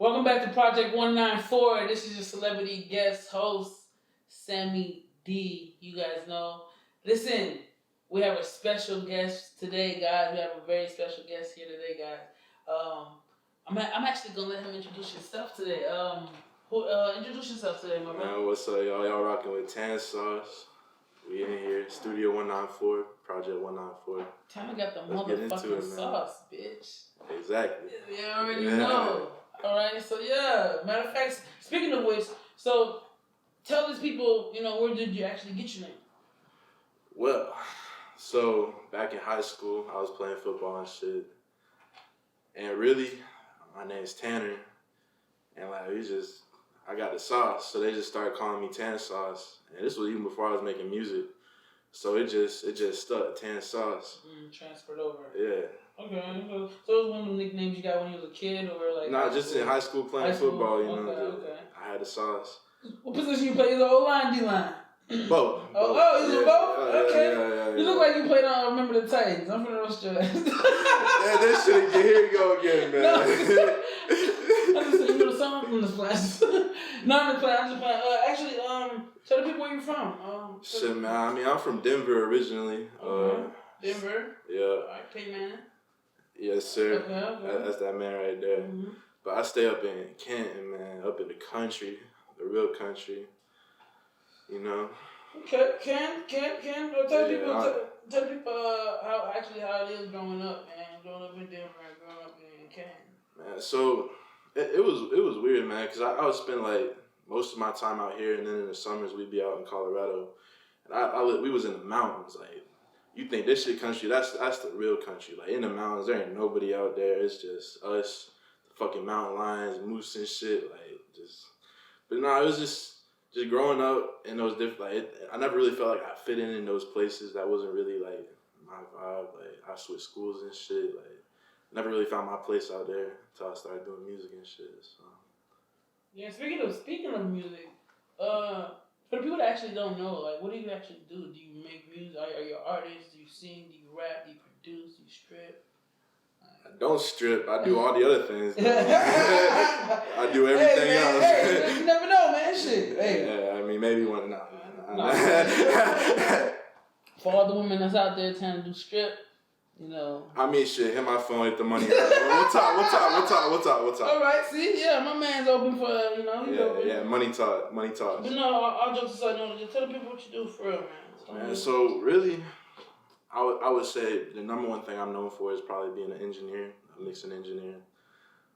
Welcome back to Project 194. This is your celebrity guest host, Sammy D. You guys know. Listen, we have a special guest today, guys. We have a very special guest here today, guys. I'm actually gonna let him introduce himself today. Introduce yourself today, my man. What's up, y'all? Y'all rocking with Tansauxe. We in here, Studio 194, Project 194. Tammy got the motherfucking sauce, bitch. Exactly. You already know. All right, so yeah. Matter of fact, speaking of which, so tell these people, where did you actually get your name? Well, so back in high school, I was playing football and shit, and really, my name's Tanner, and like I got the sauce, so they just started calling me Tansauxe, and this was even before I was making music, so it just stuck, Tansauxe. Transferred over. Yeah. Okay, so it was one of the nicknames you got when you was a kid, or like? Nah, just in high school playing football, Okay. I had the sauce. What position you play? Is it O-line, D-line? Both. Oh, you both? Okay. Yeah. You look like you played on Remember the Titans. I'm finna roast your ass. Yeah, this shit again. Here you go again, man. No, I'm just saying, you know the song from the Splash. No, I'm just playing. Actually, tell the people where you're from. Shit, man. I mean, I'm from Denver originally. Denver? Yeah. Alright, K man. Yes, sir. Okay. That's that man right there. Mm-hmm. But I stay up in Canton, man. Up in the country. The real country. You know? Okay, Tell people how it is growing up, man. Growing up in Denver and growing up in Canton. Man, so it was weird, man, because I would spend like most of my time out here, and then in the summers we'd be out in Colorado, and we was in the mountains. Like, you think this shit country? That's the real country. Like, in the mountains, there ain't nobody out there. It's just us, the fucking mountain lions, moose and shit. Like, but no, it was just growing up in those different. Like, I never really felt like I fit in those places. That wasn't really like my vibe. Like, I switched schools and shit. Like, never really found my place out there until I started doing music and shit. So. Yeah, speaking of music, for the people that actually don't know, like, what do you actually do? Do you make music? Are you an artist? Do you sing? Do you rap? Do you produce? Do you strip? I don't strip. I do all the other things. I do everything else. Hey, you never know, man. Shit. Hey. Yeah, I mean, maybe one. No. For all the women that's out there trying to do strip, I mean, shit. Hit my phone. Hit the money. We'll talk. All right. See, yeah, my man's open for he's open. Yeah. Money talk. But no, all jokes aside, just tell the people what you do for real, man. So really, I would say the number one thing I'm known for is probably being an engineer, a mixing engineer.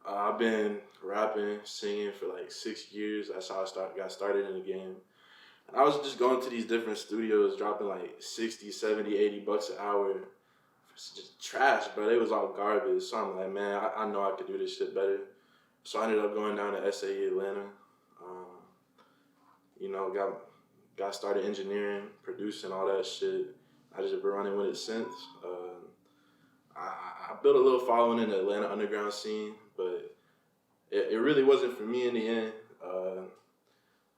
I've been rapping, singing for like 6 years. That's how I got started in the game. And I was just going to these different studios, dropping like 60, 70, 80 bucks an hour. It's just trash, but it was all garbage. So I'm like, man, I know I could do this shit better. So I ended up going down to SAE Atlanta. Got started engineering, producing, all that shit. I just been running with it since. I built a little following in the Atlanta underground scene, but it really wasn't for me in the end.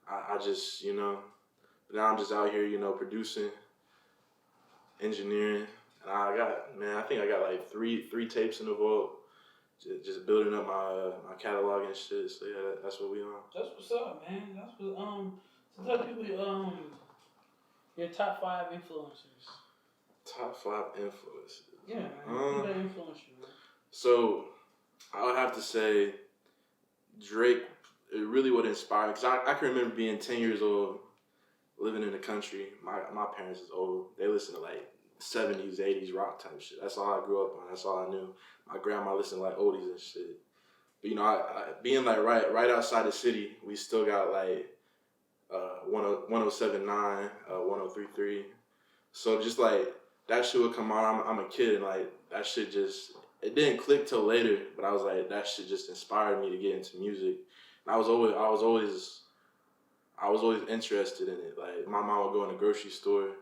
I just, but now I'm just out here, producing, engineering. And I think I got like three tapes in the vault, just building up my catalog and shit. So yeah, that's what we on. That's what's up, man. That's what so tell people your top 5 influencers. Top 5 influencers. Yeah, man. Who that influence you, man? So I would have to say Drake. It really would inspire, because I can remember being 10 years old, living in the country. My parents is old. They listen to like 70s, 80s rock type shit. That's all I grew up on. That's all I knew. My grandma listened to like oldies and shit. But I being like right outside the city, we still got like 107.9, 103.3. So just like that shit would come on. I'm a kid, and like that shit it didn't click till later. But I was like, that shit just inspired me to get into music. And I was always interested in it. Like, my mom would go in the grocery store,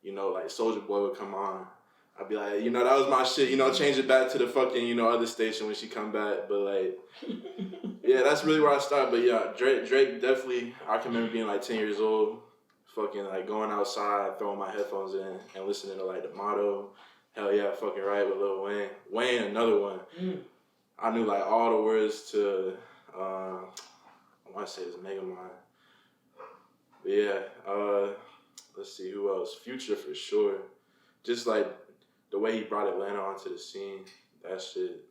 like Soulja Boy would come on. I'd be like, that was my shit, change it back to the fucking, other station when she come back. But like, yeah, that's really where I started. But yeah, Drake definitely, I can remember being like 10 years old, fucking like going outside, throwing my headphones in and listening to like The Motto, Hell Yeah, Fucking Right with Lil Wayne. Wayne, another one. I knew like all the words to I want to say it's Megamind. But yeah, let's see who else. Future for sure. Just like the way he brought Atlanta onto the scene, that shit,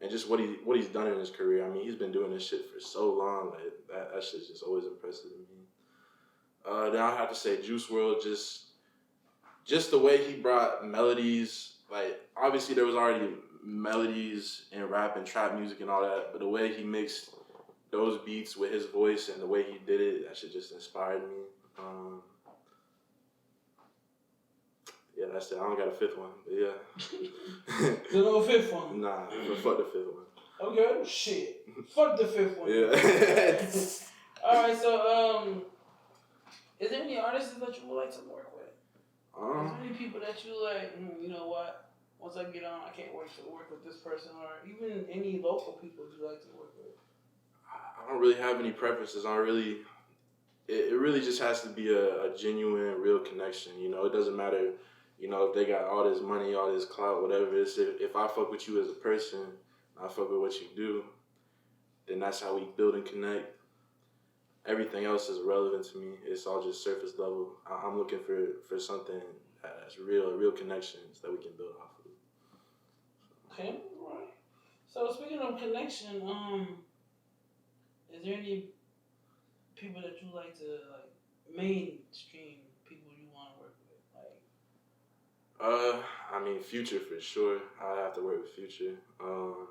and just what he's done in his career. I mean, he's been doing this shit for so long. Like that shit's just always impressive to me. Then I have to say Juice World, just the way he brought melodies. Like obviously there was already melodies in rap and trap music and all that, but the way he mixed those beats with his voice and the way he did it, that shit just inspired me. Yeah, that's it. I don't got a fifth one, but yeah. There's no fifth one. Nah, but fuck the fifth one. Okay, shit. Fuck the fifth one. Yeah. Alright, so is there any artists that you would like to work with? Is there any people that you like, you know what? Once I get on, I can't wait to work with this person, or even any local people you like to work with? I don't really have any preferences. It really just has to be a genuine, real connection. You know, it doesn't matter, you know, if they got all this money, all this clout, whatever it is. If I fuck with you as a person, I fuck with what you do, then that's how we build and connect. Everything else is irrelevant to me. It's all just surface level. I'm looking for something that's real connections that we can build off of. Okay, all right. So speaking of connection, is there any people that you like to mainstream people you want to work with? I mean, Future for sure. I have to work with Future. On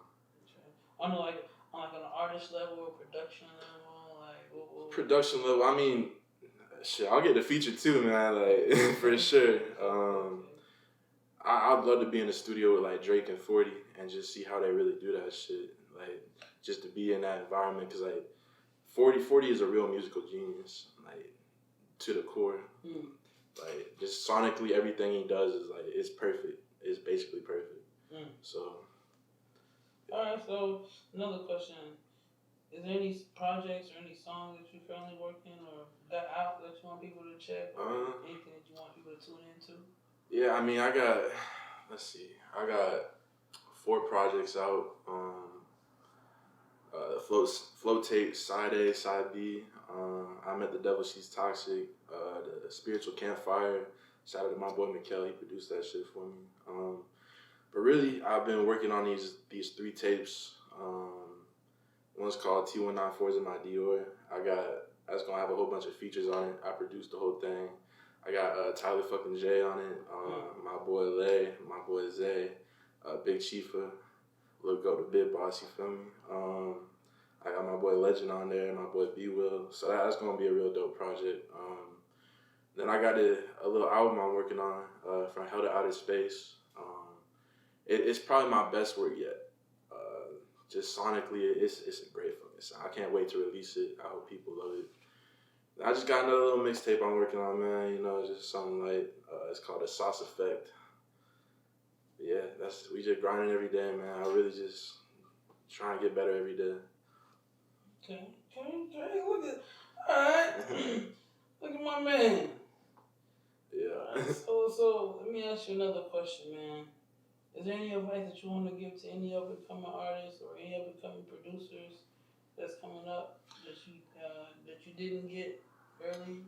an artist level or production level, what? Production level. I mean, shit. I'll get the feature too, man. Like for sure. I'd love to be in the studio with like Drake and 40 and just see how they really do that shit. Like just to be in that environment, cause like 40 is a real musical genius, like to the core. Like just sonically, everything he does is like it's perfect. It's basically perfect. So. All right. So another question: is there any projects or any songs that you're currently working or got out that you want people to check, or anything that you want people to tune into? Yeah, I mean, I got 4 projects out. Float tape, side A, side B. I Met the Devil, She's Toxic. The Spiritual Campfire. Shout out to my boy Mikkel, he produced that shit for me. But really, I've been working on these 3 tapes. One's called T194's in my Dior. That's gonna have a whole bunch of features on it. I produced the whole thing. I got Tyler fucking J on it. My boy Lay, my boy Zay, Big Chifa, Lil Go the Big Boss. You feel me? I got my boy Legend on there, my boy B Will. So that's gonna be a real dope project. Then I got a little album I'm working on from Hell to Outer Space. It's probably my best work yet. Just sonically, it's a great fucking sound. I can't wait to release it. I hope people love it. I just got another little mixtape I'm working on, man. You know, just something like it's called a Sauce Effect. But yeah, we just grinding every day, man. I really just trying to get better every day. Okay. Look at, all right. Look at my man. Yeah. So let me ask you another question, man. Is there any advice that you want to give to any up and coming artists or any up and coming producers that's coming up that you didn't get early?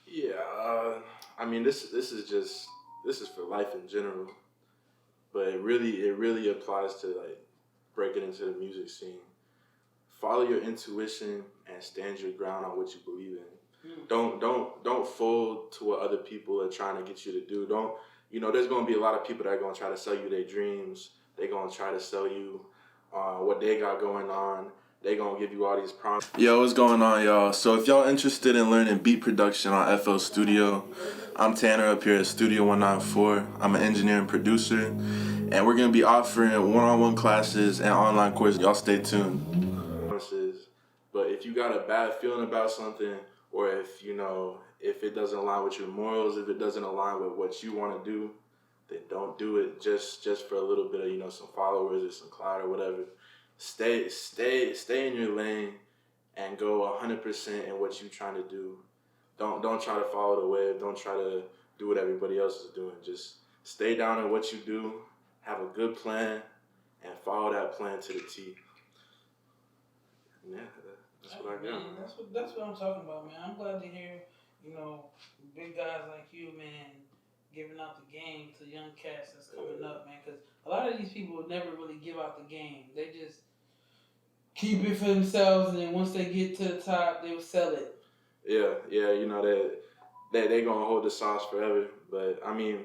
Yeah. I mean, this is for life in general, but it really applies to like breaking into the music scene. Follow your intuition and stand your ground on what you believe in. Don't fold to what other people are trying to get you to do. There's gonna be a lot of people that are gonna try to sell you their dreams. They're gonna try to sell you what they got going on. They gonna give you all these promises. Yo, what's going on, y'all? So if y'all interested in learning beat production on FL Studio, I'm Tanner up here at Studio 194. I'm an engineer and producer, and we're gonna be offering one-on-one classes and online courses. Y'all stay tuned. But if you got a bad feeling about something, or if it doesn't align with your morals, if it doesn't align with what you want to do, then don't do it just for a little bit of some followers or some clout or whatever. Stay in your lane and go 100% in what you're trying to do. Don't try to follow the wave. Don't try to do what everybody else is doing. Just stay down in what you do. Have a good plan and follow that plan to the T. Yeah, that's what I got. Man, that's what I'm talking about, man. I'm glad to hear, big guys like you, man, giving out the game to young cats that's coming up, man. Because a lot of these people never really give out the game. They just keep it for themselves, and then once they get to the top, they'll sell it. Yeah, you know they gonna hold the sauce forever. But I mean,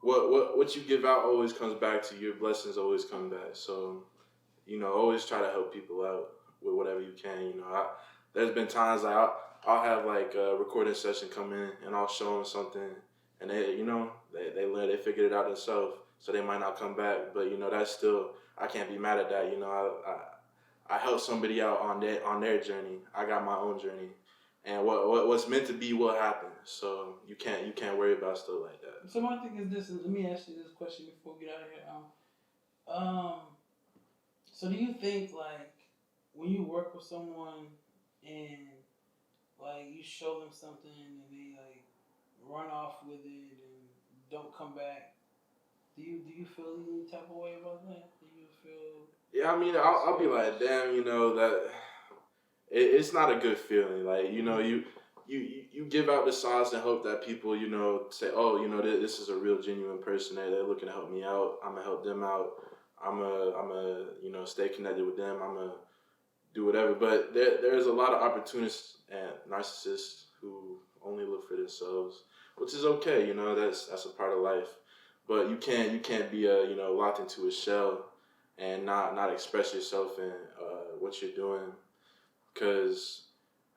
what you give out always comes back to you. Your blessings always come back. So always try to help people out with whatever you can. There's been times like I'll have like a recording session come in and I'll show them something, and they learn, they figured it out themselves, so they might not come back. But that's still, I can't be mad at that. I help somebody out on their journey. I got my own journey, and what's meant to be will happen. So you can't worry about stuff like that. So my thing is this, and let me ask you this question before we get out of here. So do you think, like, when you work with someone and like you show them something and they like run off with it and don't come back, do you feel any type of way about that? Do you feel? Yeah, I mean, I'll be like, damn, that it's not a good feeling. Like, you give out the sauce and hope that people, say, oh, this is a real genuine person. They're looking to help me out. I'm gonna help them out. I'm a stay connected with them. I'm gonna do whatever. But there's a lot of opportunists and narcissists who only look for themselves, which is okay. That's a part of life. But you can't be locked into a shell and not express yourself in what you're doing, because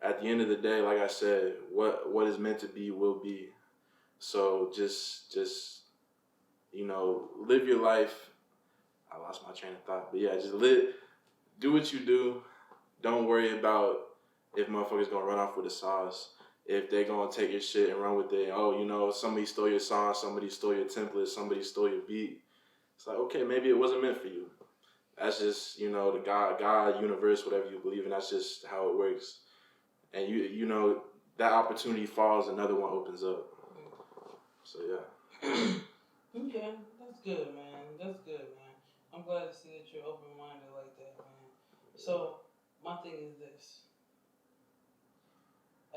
at the end of the day, like I said, what is meant to be will be. So just live your life. I lost my train of thought, but yeah, just do what you do. Don't worry about if motherfuckers gonna run off with the sauce. If they gonna take your shit and run with it. Oh, somebody stole your song, somebody stole your template, somebody stole your beat. It's like, okay, maybe it wasn't meant for you. That's just, the God, universe, whatever you believe in. That's just how it works. And that opportunity falls, another one opens up. So yeah. Okay, that's good, man. That's good, man. I'm glad to see that you're open-minded like that, man. So my thing is this: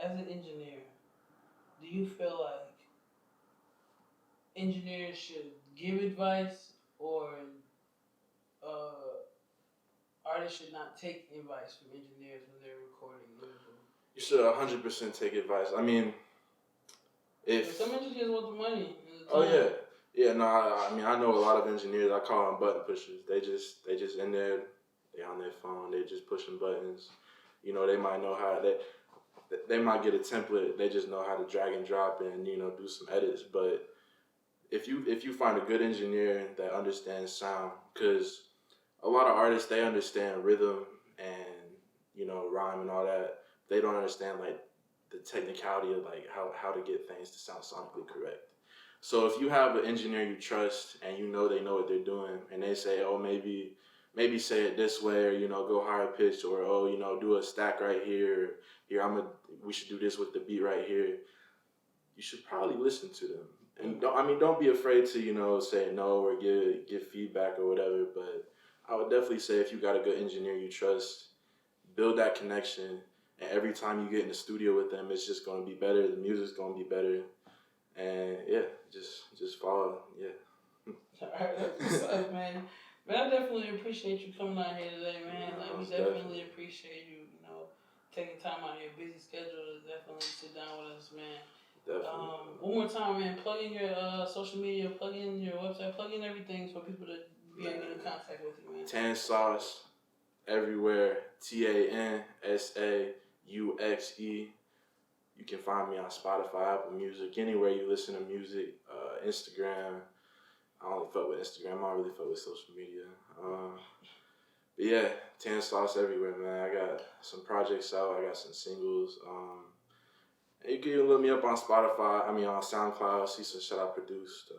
as an engineer, do you feel like engineers should give advice, or artists should not take advice from engineers when they're recording? You should 100% take advice. I mean, if some engineers want the money. Oh yeah. No. I know a lot of engineers. I call them button pushers. They just in there. They on their phone. They just pushing buttons. They might know how they might get a template. They just know how to drag and drop and do some edits. But if you find a good engineer that understands sound, because a lot of artists, they understand rhythm and rhyme and all that. They don't understand like the technicality of like how to get things to sound sonically correct. So if you have an engineer you trust and they know what they're doing, and they say, oh, maybe say it this way, or go higher pitch, or do a stack right here. We should do this with the beat right here. You should probably listen to them. And don't be afraid to say no or give feedback or whatever. But I would definitely say, if you got a good engineer you trust, build that connection, and every time you get in the studio with them, it's just going to be better. The music's going to be better, and yeah, just follow. Yeah. All right, that's what's up, man. But I definitely appreciate you coming out here today, man. Like, we definitely appreciate you, taking time out of your busy schedule to definitely sit down with us, man. Definitely. One more time, man. Plug in your social media, plug in your website, plug in everything for people to be able to get in contact with you, man. Tansauxe everywhere. TANSAUXE. You can find me on Spotify, Apple Music, anywhere you listen to music. Instagram. I only fuck with Instagram. I don't really fuck with social media. But yeah, Tansauxe everywhere, man. I got some projects out. I got some singles. You can look me up on Spotify. On SoundCloud. See some shit I produced.